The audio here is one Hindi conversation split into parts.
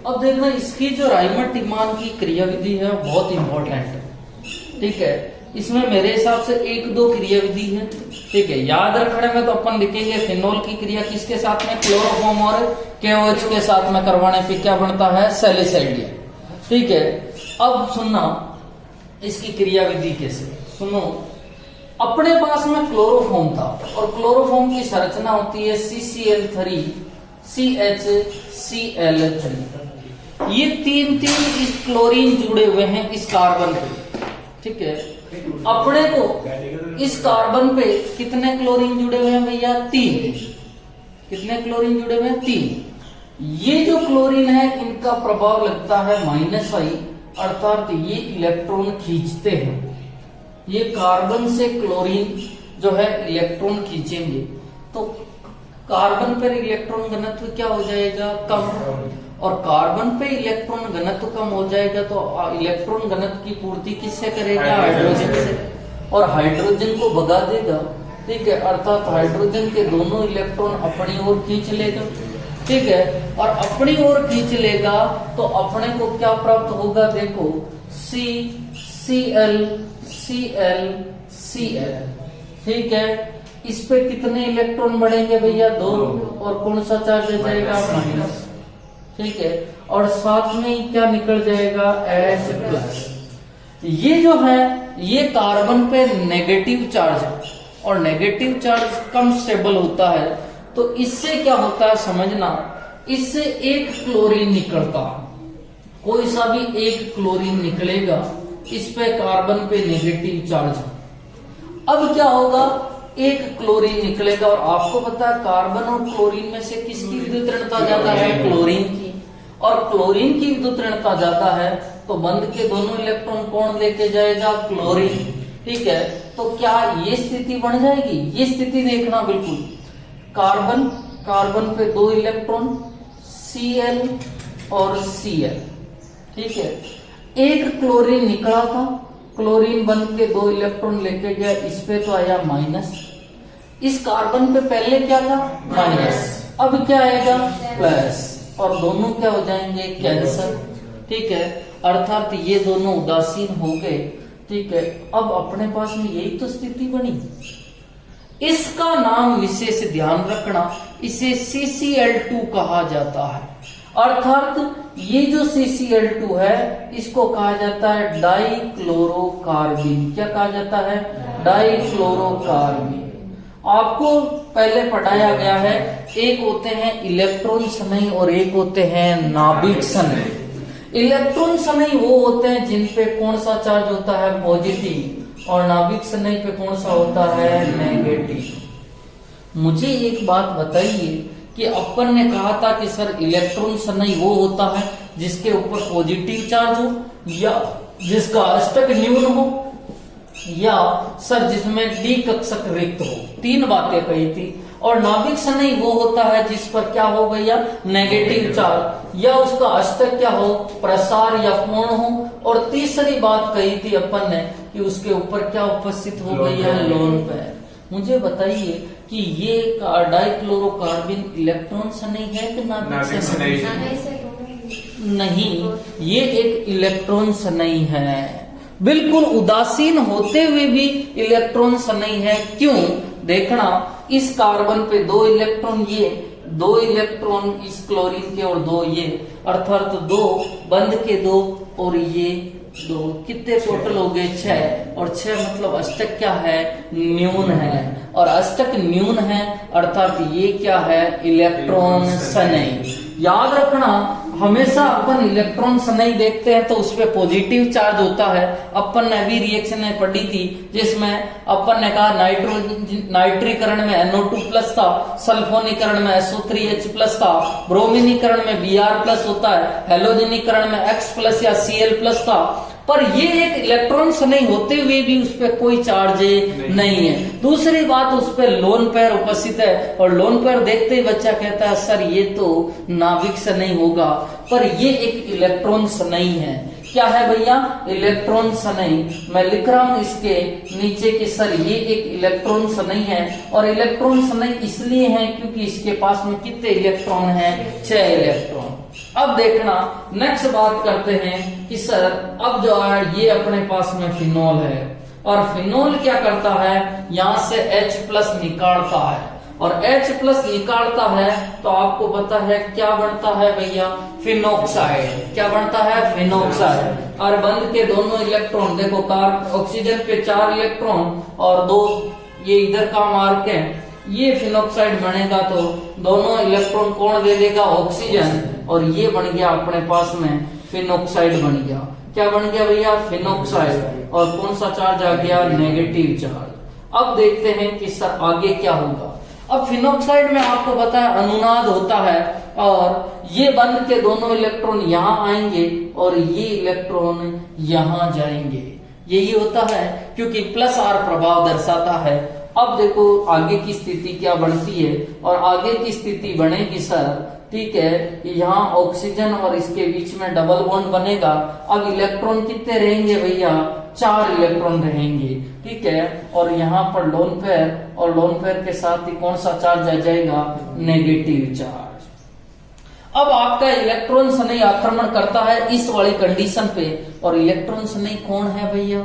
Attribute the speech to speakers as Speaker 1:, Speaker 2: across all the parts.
Speaker 1: अब देखना इसकी जो राइमर-टिमान की क्रियाविधि है बहुत इंपॉर्टेंट है, ठीक है। इसमें मेरे हिसाब से 1-2 क्रियाविधि है, ठीक है। याद रखने में तो अपन लिखेंगे फिनोल की क्रिया किसके साथ में, क्लोरोफॉर्म और KOH के साथ में करवाने पे क्या बनता है, सैलिसाइडिया, ठीक है। अब सुनना इसकी क्रियाविधि कैसे, सुनो। अपने पास में क्लोरोफॉर्म था और क्लोरोफॉर्म की संरचना होती है CCl3 CHCl3। ये तीन इस क्लोरीन जुड़े हुए हैं इस कार्बन पे, ठीक है। अपने को इस कार्बन पे कितने क्लोरीन जुड़े हुए हैं भैया, 3। कितने क्लोरीन जुड़े हुए हैं, 3। ये जो क्लोरीन है इनका प्रभाव लगता है -I, अर्थात ये इलेक्ट्रॉन खींचते हैं। ये कार्बन से क्लोरीन जो है इलेक्ट्रॉन खींचेंगे तो कार्बन पर इलेक्ट्रॉन घनत्व क्या हो जाएगा, कम, और कार्बन पे इलेक्ट्रॉन घनत्व कम हो जाएगा तो इलेक्ट्रॉन घनत्व की पूर्ति किससे करेगा, हाइड्रोजन से, और हाइड्रोजन को भगा देगा, ठीक है। अर्थात हाइड्रोजन के दोनों इलेक्ट्रॉन अपनी ओर खींच लेगा, ठीक है। और अपनी ओर खींच लेगा तो अपने को क्या प्राप्त होगा, देखो CCl Cl Cl, ठीक है। इस पे कितने इलेक्ट्रॉन बढ़ेंगे भैया, 2, और कौन सा चार्ज हो जाएगा, माइनस, ठीक है। और साथ में क्या निकल जाएगा, H+। ये जो है ये कार्बन पे नेगेटिव चार्ज है और नेगेटिव चार्ज कम स्टेबल होता है, तो इससे क्या होता है समझना, इससे एक क्लोरीन निकलता है, कोई सा भी एक क्लोरीन निकलेगा, इस पे कार्बन पे नेगेटिव चार्ज है। अब क्या होगा, एक क्लोरीन निकलेगा और आपको पता है कार्बन और क्लोरीन में से किसकी विद्युत ऋणता ज्यादा है, क्लोरीन की, और क्लोरीन की विद्युत ऋणता ज्यादा है तो बंध के दोनों इलेक्ट्रॉन कौन लेके जाएगा, क्लोरीन, ठीक है। तो क्या ये स्थिति बन जाएगी, ये स्थिति देखना बिल्कुल, कार्बन पे 2 इलेक्ट्रॉन Cl और Cl, ठीक है। एक क्लोरीन निकला था, क्लोरीन बन के 2 इलेक्ट्रॉन लेके गया, इस पे तो आया माइनस, इस कार्बन पे पहले क्या था, माइनस, अब क्या आएगा, प्लस, और दोनों क्या हो जाएंगे, कैंसर, ठीक है। अर्थात ये दोनों उदासीन हो गए, ठीक है। अब अपने पास में यही तो स्थिति बनी। इसका नाम विशेष ध्यान रखना, इसे CCl2 कहा जाता है। अर्थात ये जो CCl2 है इसको कहा जाता है डाइक्लोरोकार्बिन। क्या कहा जाता है, डाइक्लोरोकार्बिन। आपको पहले पढ़ाया गया है, एक होते हैं इलेक्ट्रॉन सनई और एक होते हैं नाभिक सनई। इलेक्ट्रॉन सनई वो होते हैं जिन पे कौन सा चार्ज होता है, पॉजिटिव, और नाभिक सनई पे कौन सा होता है, नेगेटिव। मुझे एक बात बताइए कि अपन ने कहा था कि सर इलेक्ट्रॉन सनई वो होता है जिसके ऊपर पॉजिटिव चार्ज हो, या जिसका अष्टक न्यून हो, या सर जिसमें डी कक्षक रिक्त हो। 3 बातें कही थी। और नाभिक सनई वो होता है जिस पर क्या हो भैया, नेगेटिव चार्ज, या उसका अष्टक क्या हो, प्रसार या कोण हो। और तीसरी बात कही थी अपन ने कि उसके ऊपर क्या उपस्थित हो भैया, लोन पेयर। मुझे बताइए कि ये डाइक्लोरोकार्बिन इलेक्ट्रॉन सनई है कि नाभिक सनई? नहीं, ये एक इलेक्ट्रॉन सनई है, बिल्कुल उदासीन होते हुए भी इलेक्ट्रॉन सनई है। क्यों, देखना, इस कार्बन पे 2 इलेक्ट्रॉन, ये 2 इलेक्ट्रॉन इस क्लोरीन के और 2 ये, अर्थात 2 बंध के 2 और ये 2, कितने टोटल हो गए, 6। और 6 मतलब अष्टक क्या है, न्यून है, और अष्टक न्यून है अर्थात ये क्या है, इलेक्ट्रॉन सनई। याद रखना, हमेशा अपन इलेक्ट्रॉन सनई देखते हैं तो उसपे पॉजिटिव चार्ज होता है। अपन ने अभी रिएक्शन में पढ़ी थी जिसमें अपन ने कहा नाइट्रीकरण में NO2+ था, सल्फोनीकरण में SO3H+ था, ब्रोमीनीकरण में Br+ होता है, हेलोजनीकरण में X+ या Cl+ था। पर ये एक इलेक्ट्रॉन सनई होते हुए भी उस पर कोई चार्ज नहीं है। दूसरी बात, उस पर लोन पेयर उपस्थित है, और लोन पेयर देखते ही बच्चा कहता है सर ये तो नाभिक सनई होगा, पर ये एक इलेक्ट्रॉन सनई है। क्या है भैया, इलेक्ट्रॉन सनई। मैं लिख रहा हूं इसके नीचे कि सर ये एक इलेक्ट्रॉन सनई है, और इलेक्ट्रॉन सनई इसलिए है क्योंकि इसके पास में कितने इलेक्ट्रॉन है, 6 इलेक्ट्रॉन। अब देखना नेक्स्ट बात करते हैं कि सर अब जो है ये अपने पास में फिनोल है और फिनोल क्या करता है, यहां से H+ निकालता है और H+ निकालता है तो आपको पता है क्या बनता है भैया, फिनोक्साइड। क्या बनता है, फिनोक्साइड। और बंध के दोनों इलेक्ट्रॉन देखो, ऑक्सीजन पे 4 इलेक्ट्रॉन और 2 ये इधर का मार्क है, ये फिनोक्साइड बनेगा तो दोनों इलेक्ट्रॉन कौन दे देगा, ऑक्सीजन, और ये बन गया अपने पास में फिनोक्साइड बन गया। क्या बन गया भैया, फिनोक्साइड। और कौन सा चार्ज आ गया, नेगेटिव चार्ज। अब देखते हैं कि सर आगे क्या होगा। अब फिनोक्साइड में आपको पता है अनुनाद होता है और ये बंध के दोनों इलेक्ट्रॉन यहाँ आएंगे और ये इलेक्ट्रॉन यहाँ जाएंगे, यही होता है क्योंकि +R प्रभाव दर्शाता है। अब देखो आगे की स्थिति क्या बनती है और आगे की स्थिति बनेगी सर, ठीक है, यहाँ ऑक्सीजन और इसके बीच में डबल बॉन्ड बनेगा। अब इलेक्ट्रॉन कितने रहेंगे भैया, 4 इलेक्ट्रॉन रहेंगे, ठीक है। और यहाँ पर लोन पेयर और लोन पेयर के साथ ही कौन सा चार्ज आ जाएगा, नेगेटिव चार्ज। अब आपका इलेक्ट्रॉन स्नेही आक्रमण करता है इस वाली कंडीशन पे, और इलेक्ट्रॉन स्नेही कौन है भैया,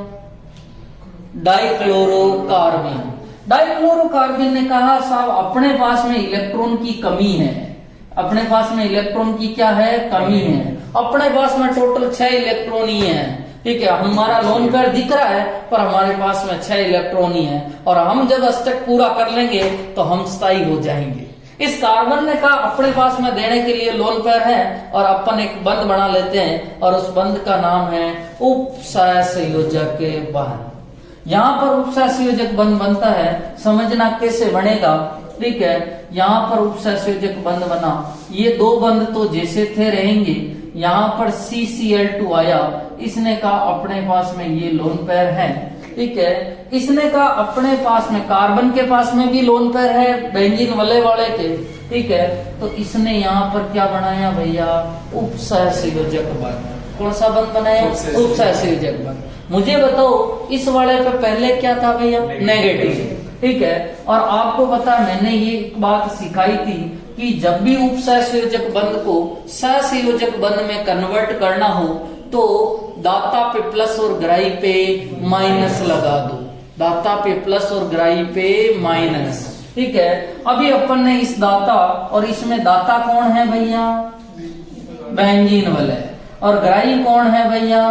Speaker 1: डाइक्लोरोकार्बन। डाइक्लोरोकार्बन ने कहा साहब अपने पास में इलेक्ट्रॉन की कमी है, अपने पास में इलेक्ट्रॉन की क्या है, कमी है। अपने पास में टोटल 6 इलेक्ट्रॉन ही है, ठीक है। हमारा लोन पेयर दिख रहा है पर हमारे पास में 6 इलेक्ट्रॉन ही है और हम जब अष्टक पूरा कर लेंगे तो हम स्थायी हो जाएंगे। इस कार्बन ने कहा अपने पास में देने के लिए लोन पेयर है और अपन एक बंध बना लेते हैं और उस बंध का नाम है उपसहसंयोजक बंध। यहाँ पर उपसहसंयोजक बंध बनता है, समझना कैसे बनेगा, ठीक है। यहाँ पर उपसहसंयोजक बंध बना, ये 2 बंध तो जैसे थे रहेंगे। यहाँ पर CCl2 आया, इसने कहा अपने पास में ये लोन पेयर है, ठीक है। इसने कहा अपने पास में कार्बन के पास में भी लोन पेयर है बेंजीन वाले के, ठीक है। तो इसने यहाँ पर क्या बनाया भैया, उपसहसंयोजक बंध। कौन सा बंध बनाया, उपसहसंयोजक बंध। मुझे बताओ इस वाले पे पहले क्या था भैया, नेगेटिव, ठीक है। और आपको पता है मैंने ये बात सिखाई थी कि जब भी उपसहसंयोजक बंध को सहसंयोजक बंध में कन्वर्ट करना हो तो दाता पे प्लस और ग्राही पे माइनस लगा दो, दाता पे प्लस और ग्राही पे माइनस, ठीक है। अभी अपन ने इस दाता और इसमें दाता कौन है भैया, बेंजीन वाले, और ग्राही कौन है भैया,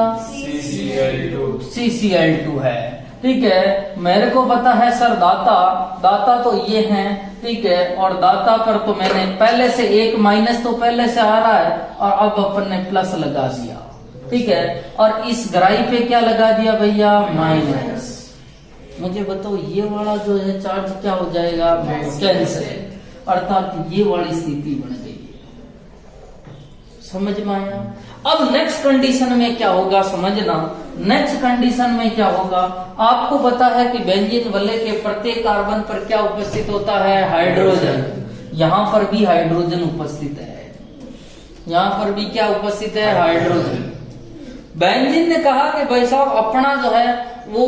Speaker 1: CCl2 है, ठीक है। मेरे को पता है सर दाता तो ये है, ठीक है। और दाता पर तो मैंने पहले से एक माइनस तो पहले से आ रहा है और अब अपन ने प्लस लगा दिया, ठीक है। और इस ग्राही पे क्या लगा दिया भैया, माइनस। मुझे बताओ ये वाला जो है चार्ज क्या हो जाएगा, कैंसिल, अर्थात ये वाली स्थिति बन गई, समझ में आया। अब नेक्स्ट कंडीशन में क्या होगा समझना, नेक्स्ट कंडीशन में क्या होगा, आपको पता है कि बेंजीन वाले के प्रत्येक कार्बन पर क्या उपस्थित होता है, हाइड्रोजन। यहां पर भी हाइड्रोजन उपस्थित है, यहां पर भी क्या उपस्थित है, हाइड्रोजन। बेंजीन ने कहा कि भाई साहब अपना जो है वो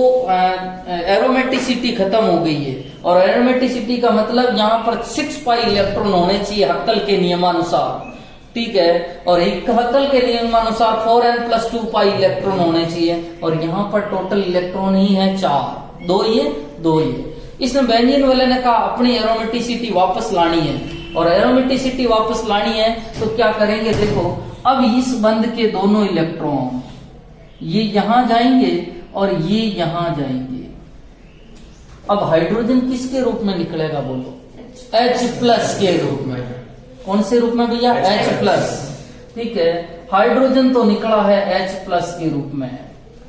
Speaker 1: एरोमेटिसिटी खत्म हो गई है, और एरोमेटिसिटी का मतलब यहाँ पर 6 पाई इलेक्ट्रॉन होने चाहिए हक्कल के नियमानुसार, ठीक है। और एक हक्कल के नियमानुसार 4n+2 पाई इलेक्ट्रॉन होने चाहिए, और यहाँ पर टोटल इलेक्ट्रॉन ही है 4, 2 ये। इसमें बेंजीन वाले ने कहा अपनी एरोमेटिसिटी वापस लानी है, और एरोमेटिसिटी वापस लानी है तो क्या करेंगे, देखो अब इस बंध के दोनों इलेक्ट्रॉन ये यहां जाएंगे और ये यहां जाएंगे। अब हाइड्रोजन किसके रूप में निकलेगा बोलो, H+ के रूप में। कौन से रूप में भैया, H+, ठीक है। हाइड्रोजन तो निकला है H+ के रूप में,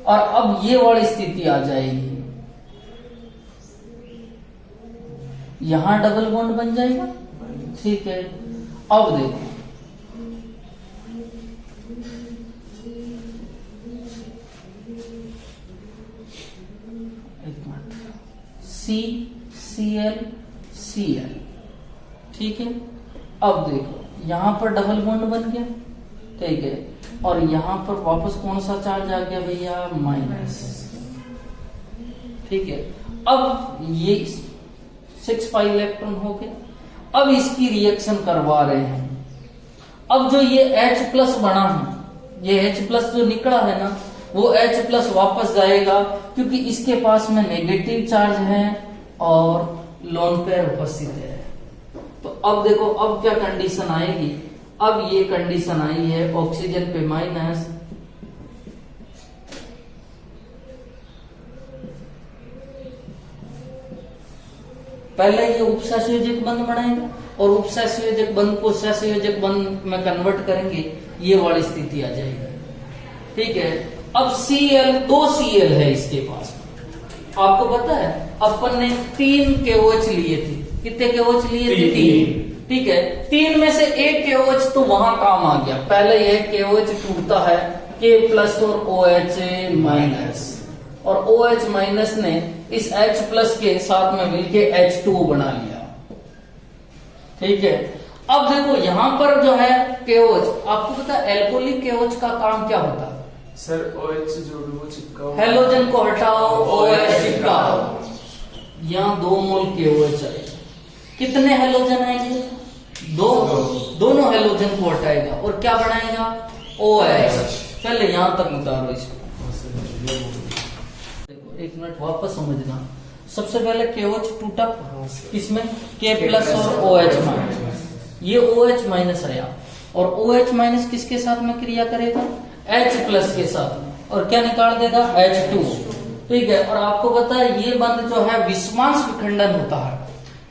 Speaker 1: और अब ये वाली स्थिति आ जाएगी, यहां डबल बॉन्ड बन जाएगा, ठीक है। अब देखो CCl, ठीक है। अब देखो यहां पर डबल बॉन्ड बन गया, ठीक है। और यहां पर वापस कौन सा चार्ज आ गया भैया, माइनस, ठीक है। अब ये 6 पाई इलेक्ट्रॉन हो गए। अब इसकी रिएक्शन करवा रहे हैं। अब जो ये H प्लस बना है, ये H प्लस जो निकला है ना, वो H प्लस वापस जाएगा क्योंकि इसके पास में नेगेटिव चार्ज है और लोन पेयर उपस्थित है। तो अब देखो अब क्या कंडीशन आएगी, अब ये कंडीशन आई है ऑक्सीजन पे माइनस, पहले ये उपसंयोजक बंध बनाएगा और उपसंयोजक बंध को सहसंयोजक बंध में कन्वर्ट करेंगे, ये वाली स्थिति आ जाएगी। ठीक है, अब Cl 2 Cl है इसके पास। आपको पता है अपन ने 3 KOH लिए थे, कितने KOH लिए थे? 3। ठीक है, 3 में से 1 KOH तो वहां काम आ गया। पहले यह KOH टूटता है K प्लस और OH माइनस, और OH माइनस ने इस H प्लस के साथ में मिलके H2 बना लिया। ठीक है, अब देखो यहां पर जो है KOH, आपको पता है एल्कोहलिक KOH का काम क्या होता है?
Speaker 2: सर OH जोड़ो वो चिपकाओ,
Speaker 1: हेलोजन को हटाओ, OH चिपकाओ। यहाँ 2 मोल KOH आएगा। कितने हेलोजन आएंगे? 2। दोनों हेलोजन को हटाएगा और क्या बनाएगा? OH। पहले यहां तक उतारो इसको। देखो 1 मिनट वापस समझना। सबसे पहले KOH टूटा किसमें? K प्लस और OH माइनस। ये OH माइनस आया और OH माइनस किसके साथ में क्रिया करेगा? H प्लस के साथ, और क्या निकाल देगा? H2। ठीक है, और आपको पता है ये बंध जो है विषमांश विखंडन होता है।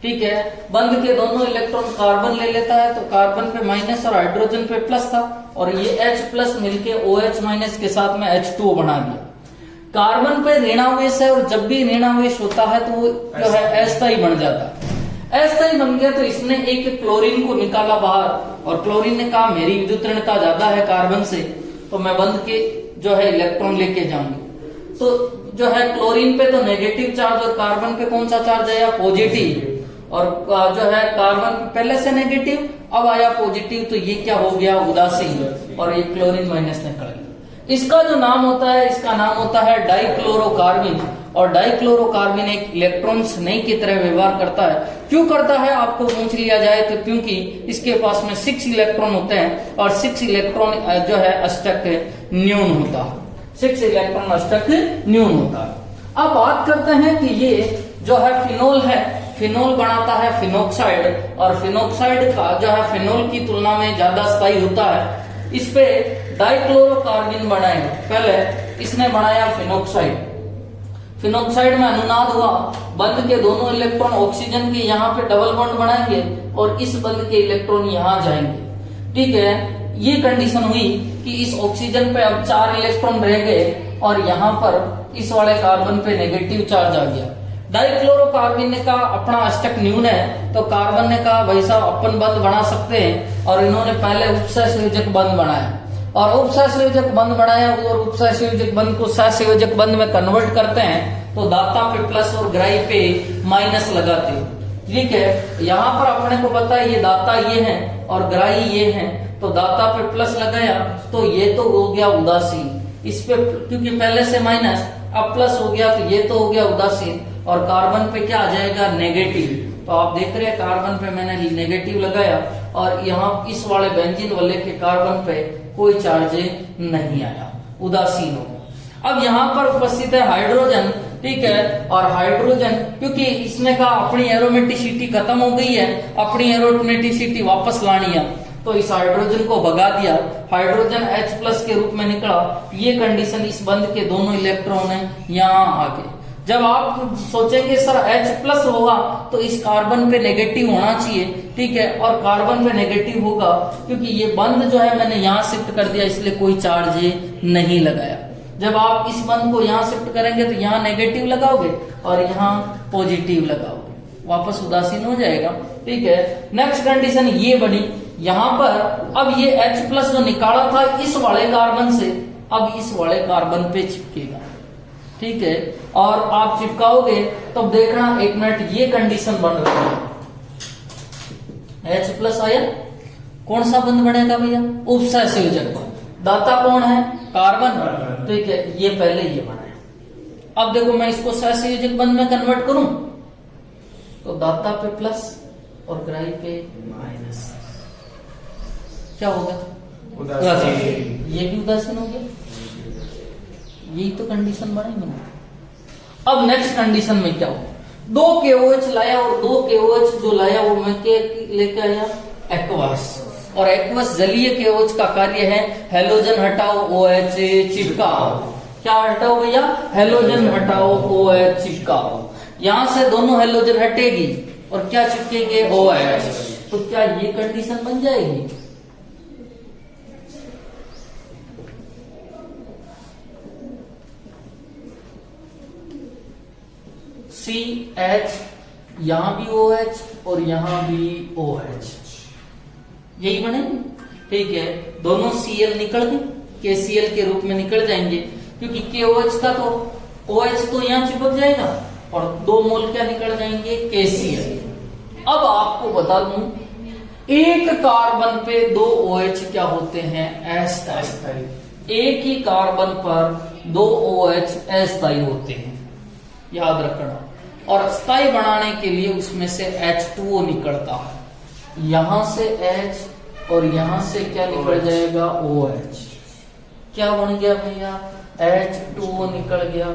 Speaker 1: ठीक है, बंध के दोनों इलेक्ट्रॉन कार्बन ले लेता है, तो कार्बन पे माइनस और हाइड्रोजन पे प्लस था, और ये H प्लस मिलके OH माइनस के साथ में H2 बना दिया। कार्बन पे ऋणावेश है, और जब भी ऋणावेश होता है तो वो जो है अस्थायी बन जाता है। अस्थायी बन गया तो इसने एक क्लोरीन को निकाला बाहर, और क्लोरीन ने कहा मेरी विद्युत ऋणता ज्यादा है कार्बन से, तो मैं बंध के जो है इलेक्ट्रॉन लेके जाऊंगी। तो जो है क्लोरीन पे तो नेगेटिव चार्ज और कार्बन पे कौन सा चार्ज आया? पॉजिटिव। और जो है कार्बन पहले से नेगेटिव, अब आया पॉजिटिव, तो ये क्या हो गया? उदासीन, और ये क्लोरीन माइनस निकल गया। इसका जो नाम होता है, इसका नाम होता है डाइक्लोरोकार्बिन। और डाइक्लोरोकार्बिन एक इलेक्ट्रॉन स्नेह की तरह व्यवहार करता है। क्यों करता है आपको पूछ लिया जाए तो क्योंकि इसके पास में 6 इलेक्ट्रॉन होते हैं, और 6 इलेक्ट्रॉन जो है अष्टक न्यून होता है। 6 इलेक्ट्रॉन अष्टक न्यून होता है। अब बात करते हैं कि ये जो है फिनोल है, फिनोल बनाता है फिनोक्साइड, और फिनोक्साइड का जो है फिनोल की तुलना में ज्यादा स्थायी होता है। इस पे डाइक्लोरोकार्बिन बनाएगा। पहले इसने बनाया फिनोक्साइड, फिनोक्साइड में अनुनाद हुआ, बंध के दोनों इलेक्ट्रॉन ऑक्सीजन के यहाँ पे डबल बॉन्ड बनाएंगे और इस बंध के इलेक्ट्रॉन यहाँ जाएंगे। ठीक है, ये कंडीशन हुई कि इस ऑक्सीजन पे अब 4 इलेक्ट्रॉन रह गए और यहाँ पर इस वाले कार्बन पे नेगेटिव चार्ज आ गया। डाइक्लोरोकार्बिन ने कहा अपना अष्टक न्यून है, तो कार्बन ने कहा भाई साहब अपन बंध बना सकते हैं, और इन्होंने पहले उपसंयोजक बंध बनाया, और उपसंयोजक बंध बनाया, और उपसंयोजक बंध को सहसंयोजक बंध में कन्वर्ट करते हैं, तो दाता पे प्लस और ग्राही पे माइनस लगाते हैं। ठीक है, यहाँ पर अपने को पता है ये दाता ये है और ग्राही ये है, तो दाता पे प्लस लगाया तो ये तो हो गया उदासीन, इस पे क्योंकि पहले से माइनस अब प्लस हो गया तो ये तो हो गया उदासीन, और कार्बन पे क्या आ जाएगा? नेगेटिव। तो आप देख रहे हैं कार्बन पे मैंने नेगेटिव लगाया, और यहाँ इस वाले बेंजीन वाले के कार्बन पे कोई चार्ज नहीं आया, उदासीन हो गया। अब यहाँ पर उपस्थित है हाइड्रोजन। ठीक है, और हाइड्रोजन क्योंकि इसने कहा अपनी एरोमेटिसिटी खत्म हो गई है, अपनी एरोमेटिसिटी वापस लानी है, तो इस हाइड्रोजन को भगा दिया, हाइड्रोजन H प्लस के रूप में निकला। ये कंडीशन इस बंध के दोनों इलेक्ट्रॉन है यहाँ आ गए। जब आप सोचेंगे सर H प्लस होगा तो इस कार्बन पे नेगेटिव होना चाहिए, ठीक है, और कार्बन पे नेगेटिव होगा क्योंकि ये बंध जो है मैंने यहाँ शिफ्ट कर दिया, इसलिए कोई चार्ज नहीं लगाया। जब आप इस बंध को यहाँ शिफ्ट करेंगे तो यहाँ नेगेटिव लगाओगे और यहाँ पॉजिटिव लगाओगे, वापस उदासीन हो जाएगा। ठीक है, नेक्स्ट कंडीशन ये बनी यहाँ पर। अब ये H प्लस जो निकाला था इस वाले कार्बन से, अब इस वाले कार्बन पे चिपकेगा। ठीक है, और आप चिपकाओगे तब देखना, एक मिनट, ये कंडीशन बन रही है, H प्लस आया, कौन सा बंध बनेगा भैया? उपसंयोजक बंध। दाता कौन है? कार्बन। ठीक है, ये पहले ये बना है। अब देखो मैं इसको सहसंयोजक बंध में कन्वर्ट करूं तो दाता पे प्लस और ग्राही पे माइनस। क्या होगा?
Speaker 2: उदासीन।
Speaker 1: ये भी उदासीन हो गया। यही तो कंडीशन बनाई मैंने। अब नेक्स्ट कंडीशन में क्या हो? 2 KOH लाया और 2 KOH जो लाया वो मैं लेके आया एक्वस, और एक्वस जलीय KOH का कार्य है हेलोजन हटाओ OH चिपकाओ। क्या हटाओ भैया? हेलोजन हटाओ OH चिपकाओ। यहां से दोनों हेलोजन हटेगी और क्या चिपकेंगे? OH। तो क्या ये कंडीशन बन जाएगी? CH, यहां भी OH और यहां भी OH, यही बनेगी। ठीक है, दोनों Cl निकल गए, KCl के रूप में निकल जाएंगे, क्योंकि KOH का तो OH तो यहां चिपक जाएगा और 2 मोल क्या निकल जाएंगे? KCl। अब आपको बता दूं, एक कार्बन पे 2 OH क्या होते हैं? अस्थायी। एक ही कार्बन पर 2 OH अस्थायी होते हैं, याद रखना। और स्थायी बनाने के लिए उसमें से H2O निकलता है, यहां से H और यहां से क्या निकल जाएगा? OH। क्या बन गया भैया? H2O निकल गया।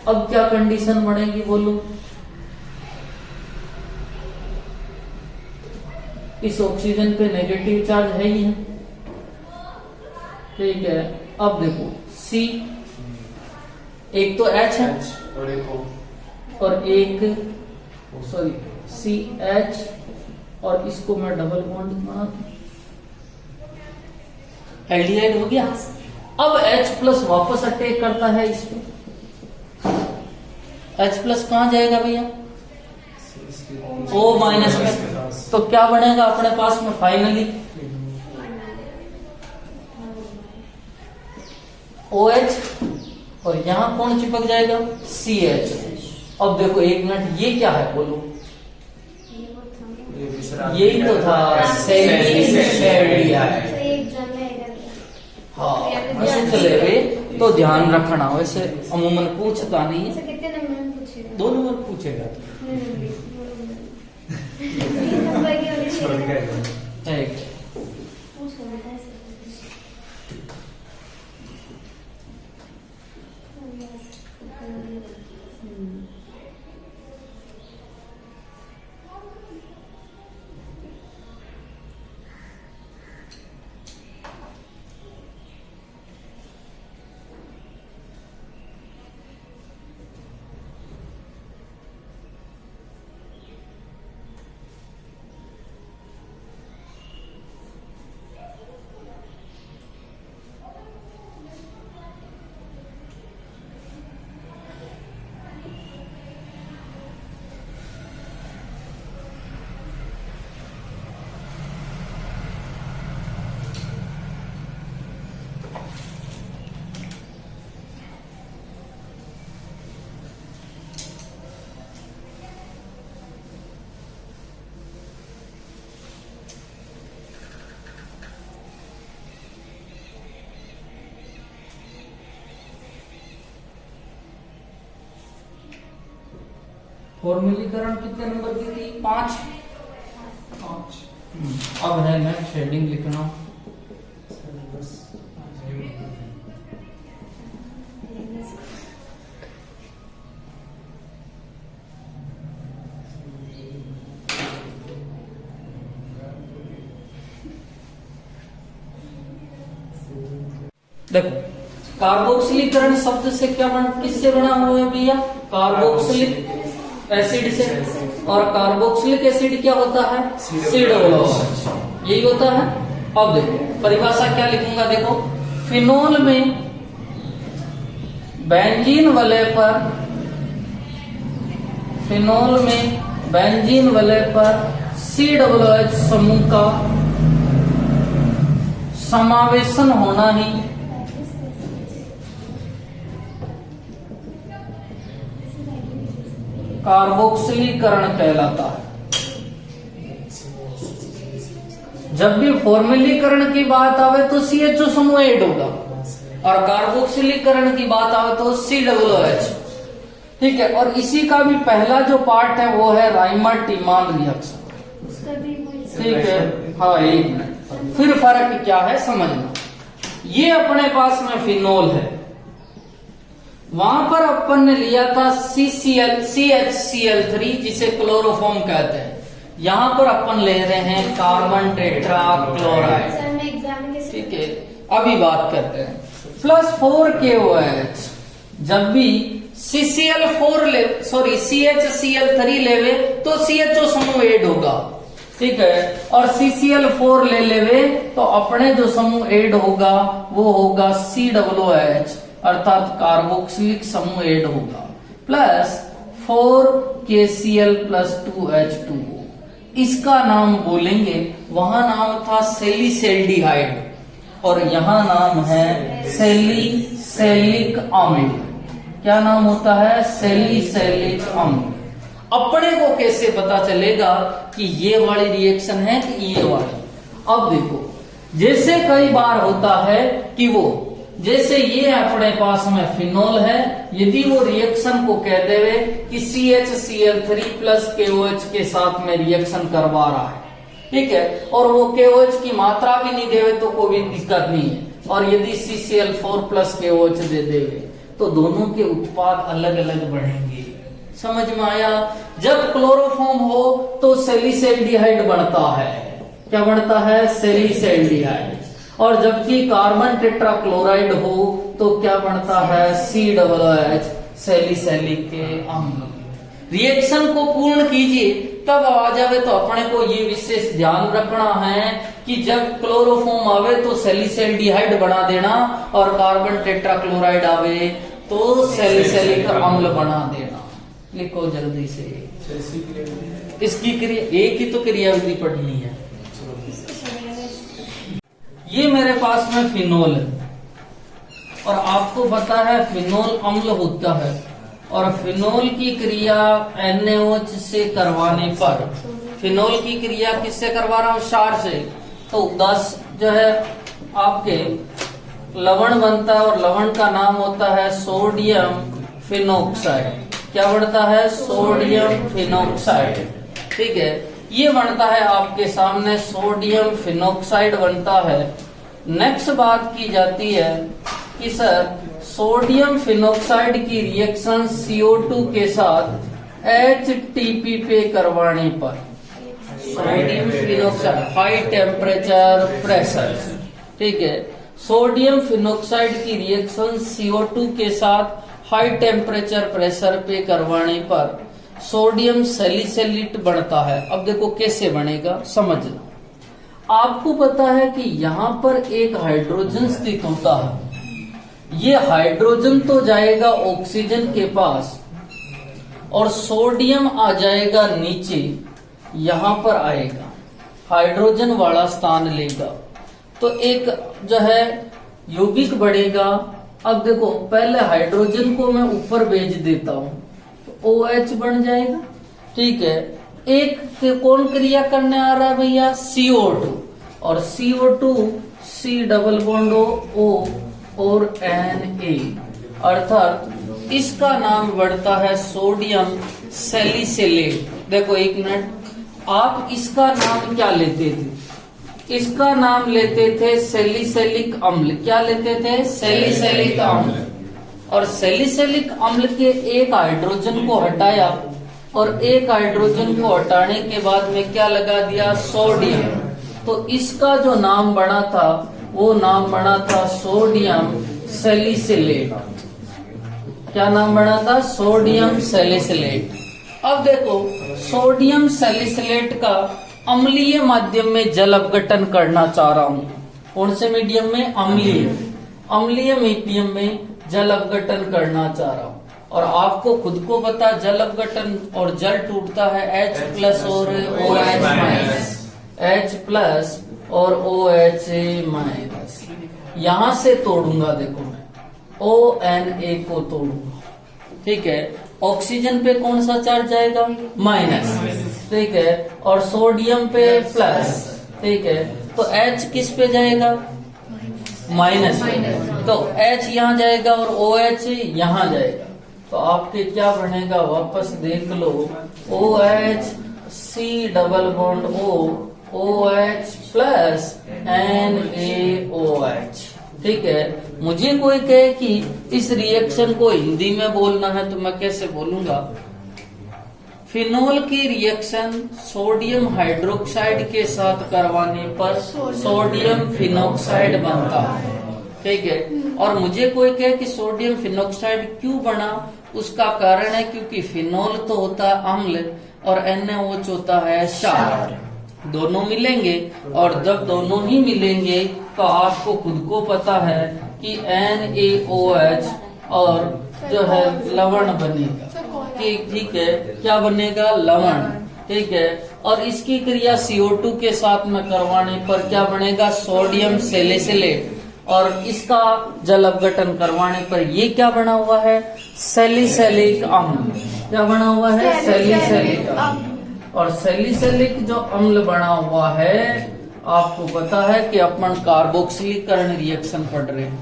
Speaker 1: अब क्या कंडीशन बनेगी बोलो? इस ऑक्सीजन पे नेगेटिव चार्ज है ही है, ठीक है। अब देखो C, एक तो H है और एक सॉरी CH, और इसको मैं डबल बॉन्ड बना दूं, एल्डिहाइड हो गया। अब H+ वापस अटैक करता है इस पे। H+ कहां जाएगा भैया? O- में। तो क्या बनेगा अपने पास में फाइनली? OH, और यहां कौन चिपक जाएगा? CH। अब देखो 1 मिनट, ये क्या है बोलो? यही तो था, हाँ वैसे चले गए तो ध्यान रखना। वैसे अमूमन पूछता नहीं है,
Speaker 3: कितने नंबर में पूछेगा?
Speaker 1: 2 नंबर पूछेगा। ठीक। फॉर्मूलीकरण कितने नंबर की थी? 5। अब है नेक्स्ट हेडिंग लिखना। देखो कार्बोक्सिलीकरण शब्द से क्या किससे बना हुआ है भैया? कार्बोक्सिलिक एसिड से। और कार्बोक्सिलिक एसिड क्या होता है? COOH, यही होता है। अब देखो परिभाषा क्या लिखूंगा, देखो फिनोल में बेंजीन वलय पर, फिनोल में बेंजीन वलय पर COOH समूह का समावेशन होना ही कार्बोक्सिलीकरण कहलाता है। जब भी फॉर्मलीकरण की बात आवे तो CHO समूह ऐड होगा, और कार्बोक्सिलीकरण की बात आवे तो COOH। ठीक है, और इसी का भी पहला जो पार्ट है वो है राइमर टीमान रिएक्शन। ठीक है, हाँ 1 मिनट। फिर फर्क क्या है समझना। ये अपने पास में फिनोल है, वहां पर अपन ने लिया था CHCl3 जिसे क्लोरोफॉर्म कहते हैं। यहां पर अपन ले रहे हैं कार्बन टेट्रा क्लोराइड। ठीक है, अभी बात करते हैं +4KOH। जब भी CHCl3 लेवे तो CHO समूह ऐड होगा, ठीक है, और CCl4 ले लेवे तो अपने जो समूह ऐड होगा वो होगा COOH अर्थात कार्बोक्सिलिक समूह ऐड होगा, +4KCl+2H2O। इसका नाम बोलेंगे, वहां नाम था सैलिसैल्डिहाइड और यहाँ नाम है सैलिसैलिक अम्ल। क्या नाम होता है? सैलिसैलिक अम्ल। अपने को कैसे पता चलेगा कि ये वाली रिएक्शन है कि ये वाली? अब देखो, जैसे कई बार होता है कि वो जैसे ये अपने पास में फिनोल है, यदि वो रिएक्शन को कह देवे कि CHCl3+KOH के साथ में रिएक्शन करवा रहा है, ठीक है, और वो KOH की मात्रा भी नहीं देवे तो कोई दिक्कत नहीं है, और यदि CCl4+KOH दे देवे तो दोनों के उत्पाद अलग अलग बढ़ेंगे। समझ में आया? जब क्लोरोफॉर्म हो तो सैलिसैल्डिहाइड बनता है। क्या बनता है? सैलिसैल्डिहाइड। और जबकि कार्बन टेट्राक्लोराइड हो तो क्या बनता है? COOH सैलिसैलिक अम्ल। रिएक्शन को पूर्ण कीजिए, तब आ जावे तो अपने को ये विशेष ध्यान रखना है कि जब क्लोरोफॉर्म आवे तो सैलिसैल्डिहाइड बना देना और कार्बन टेट्राक्लोराइड आवे तो सैलिसैलिक अम्ल बना देना। लिखो जल्दी से। इसकी क्रिया, एक ही तो क्रियाविधि पढ़नी है। ये मेरे पास में फिनोल है और आपको पता है फिनोल अम्ल होता है, और फिनोल की क्रिया NaOH से करवाने पर, फिनोल की क्रिया किससे करवा रहा हूं? क्षार से। तो 10 जो है आपके लवण बनता है और लवण का नाम होता है सोडियम फिनोक्साइड। क्या बनता है? Sodium phenoxide. ठीक है, ये बनता है आपके सामने, सोडियम फिनोक्साइड बनता है। नेक्स्ट बात की जाती है कि सर सोडियम फिनोक्साइड की रिएक्शन CO2 के साथ HTP पे करवाने पर, sodium phenoxide high temperature pressure, ठीक है, सोडियम फिनोक्साइड की रिएक्शन CO2 के साथ हाई टेम्परेचर प्रेशर पे करवाने पर सोडियम सैलिसैलेट बनता है। अब देखो कैसे बनेगा, समझना। आपको पता है कि यहाँ पर एक हाइड्रोजन स्थित होता है, ये हाइड्रोजन तो जाएगा ऑक्सीजन के पास और सोडियम आ जाएगा नीचे, यहाँ पर आएगा, हाइड्रोजन वाला स्थान लेगा, तो एक जो है यौगिक बढ़ेगा। अब देखो, पहले हाइड्रोजन को मैं ऊपर भेज देता हूं तो OH बन जाएगा, ठीक है। एक कौन क्रिया करने आ रहा है भैया? CO2, और CO2 C double bond O और Na, अर्थात इसका नाम बढ़ता है सोडियम सैलिसैलेट। देखो एक मिनट, आप इसका नाम क्या लेते थे? इसका नाम लेते थे सैलिसैलिक अम्ल। क्या लेते थे? सैलिसैलिक अम्ल। और सैलिसैलिक अम्ल के एक हाइड्रोजन को हटाया और एक हाइड्रोजन को हटाने के बाद में क्या लगा दिया? सोडियम। तो इसका जो नाम बना था वो नाम बना था सोडियम सैलिसैलेट। क्या नाम बना था? सोडियम सैलिसैलेट। अब देखो, सोडियम सैलिसैलेट का अम्लीय माध्यम में जल अपघटन करना चाह रहा हूं। कौन से मीडियम में? अम्लीय मीडियम में जल अपघटन करना चाह रहा हूं। और आपको खुद को पता, जल अपघटन और जल टूटता है H+ और OH-, H+ और OH-। यहां से तोड़ूंगा, देखो मैं ONA को तोड़ूंगा, ठीक है। ऑक्सीजन पे कौन सा चार्ज जाएगा? माइनस, ठीक है, और सोडियम पे प्लस, ठीक है। तो H किस पे जाएगा? माइनस। तो H यहाँ जाएगा और OH यहाँ जाएगा, तो आपके क्या बनेगा? वापस देख लो, OH C double bond O OH plus NaOH। ठीक है, मुझे कोई कहे कि इस रिएक्शन को हिंदी में बोलना है तो मैं कैसे बोलूंगा? फिनोल की रिएक्शन सोडियम हाइड्रोक्साइड के साथ करवाने पर सोडियम फिनोक्साइड बनता है। ठीक है, और मुझे कोई कहे कि सोडियम फिनोक्साइड क्यों बना, उसका कारण है क्योंकि फिनोल तो होता है अम्ल और NaOH होता है क्षार। दोनों मिलेंगे और जब दोनों ही मिलेंगे तो आपको खुद को पता है कि NaOH और जो है लवण बनेगा। ठीक है, क्या बनेगा? लवण। ठीक है, और इसकी क्रिया CO2 के साथ में करवाने पर क्या बनेगा? Sodium salicylate. और इसका जल अपघटन करवाने पर ये क्या बना हुआ है? सैलिसिलिक अम्ल। क्या बना हुआ है? सैलिसिलिक अम्ल। और सैलिसिलिक जो अम्ल बना हुआ है, आपको पता है कि अपन कार्बोक्सिलीकरण रिएक्शन पढ़ रहे हैं।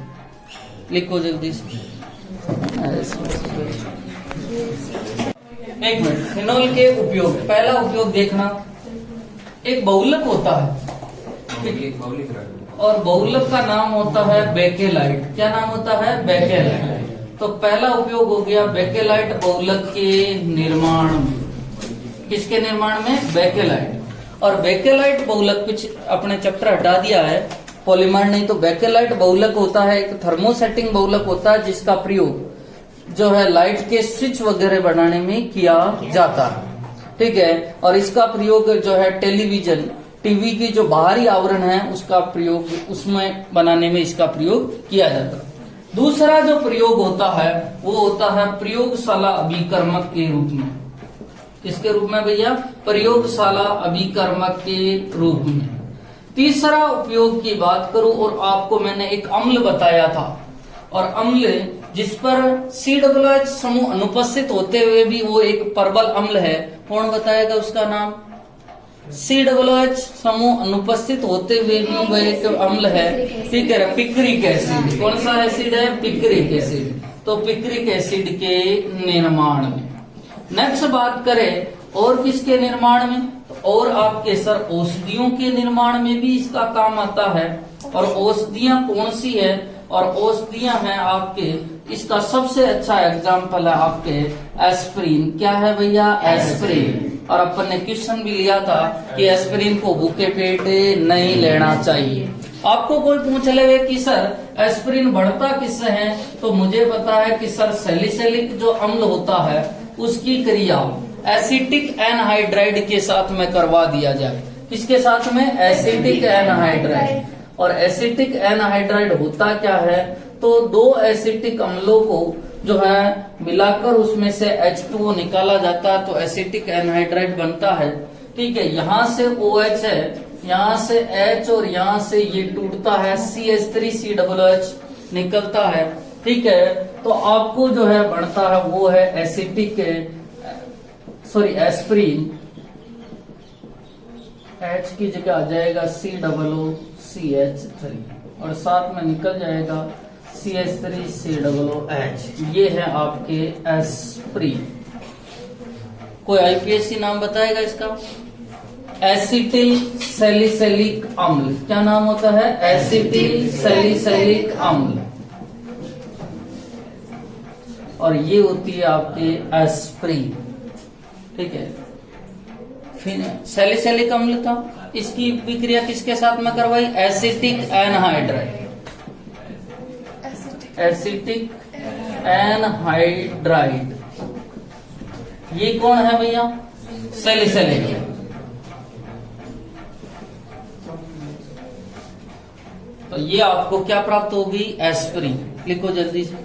Speaker 1: लिखो जल्दी से। एक मिनट, फिनोल के उपयोग। पहला उपयोग देखना, एक बहुलक होता है और बहुलक का नाम होता है बेकेलाइट। क्या नाम होता है? बेकेलाइट। तो पहला उपयोग हो गया बेकेलाइट बहुलक के निर्माण में। किसके निर्माण में? बेकेलाइट। और बेकेलाइट बहुलक, कुछ अपने चैप्टर हटा दिया है, पॉलीमर नहीं, तो बेकेलाइट बहुलक होता है एक थर्मोसेटिंग बहुलक होता है जिसका प्रयोग जो है लाइट के स्विच वगैरह बनाने में किया जाता है। ठीक है, और इसका प्रयोग जो है टेलीविजन, टीवी की जो बाहरी आवरण है उसका प्रयोग, उसमें बनाने में इसका प्रयोग किया जाता है। दूसरा जो प्रयोग होता है वो होता है प्रयोगशाला अभिकर्मक के रूप में। किसके रूप में भैया? प्रयोगशाला अभिकर्मक के रूप में। तीसरा उपयोग की बात करूं, और आपको मैंने एक अम्ल बताया था, और अम्ल जिस पर COOH समूह अनुपस्थित होते हुए भी वो एक प्रबल अम्ल है। कौन बताएगा उसका नाम? COOH समूह अनुपस्थित होते हुए भी वह एक अम्ल है। ठीक है, पिक्रिक एसिड। कौन सा एसिड है? Picric acid. तो पिक्रिक एसिड के निर्माण में। नेक्स्ट बात करें और किसके निर्माण में, और आपके सर औषधियों के निर्माण में भी इसका काम आता है। और औषधियां कौन सी है? और औषधियां हैं आपके, इसका सबसे अच्छा एग्जाम्पल है आपके एस्प्रिन। क्या है भैया? एस्प्रिन। और अपन ने क्वेश्चन भी लिया था कि एस्प्रिन को भूखे पेट नहीं लेना चाहिए। आपको कोई पूछ ले कि सर एस्प्रिन बढ़ता किससे है, तो मुझे पता है कि सर सैलिसिलिक जो अम्ल होता है उसकी क्रिया एसिटिक एनहाइड्राइड के साथ में करवा दिया जाए। किसके साथ में? Acetic anhydride. और एसिटिक एनहाइड्राइड होता क्या है? तो दो एसिटिक अम्लों को जो है मिलाकर उसमें से H2O निकाला जाता है तो एसिटिक एनहाइड्राइड बनता है। ठीक है, यहाँ से OH है, यहाँ से H और यहाँ से ये टूटता है CH3COOH निकलता है। ठीक है, तो आपको जो है बनता है वो है एस्प्रिन। H की जगह आ जाएगा COOCH3 और साथ में निकल जाएगा CH3COOH। ये है आपके एस्प्रिन। कोई IPSC नाम बताएगा इसका? एसिटिल सैलिसिलिक अम्ल। क्या नाम होता है? एसिटिल सैलिसिलिक अम्ल। और ये होती है आपके एस्प्रिन। ठीक है, फिर सैलिसिलिक अम्ल था, इसकी विक्रिया किसके साथ में करवाई? Acetic anhydride. एसिटिक एनहाइड्राइड, ये कौन है भैया? सैलिसिलिक। तो ये आपको क्या प्राप्त होगी? एस्प्रिन। लिखो जल्दी से।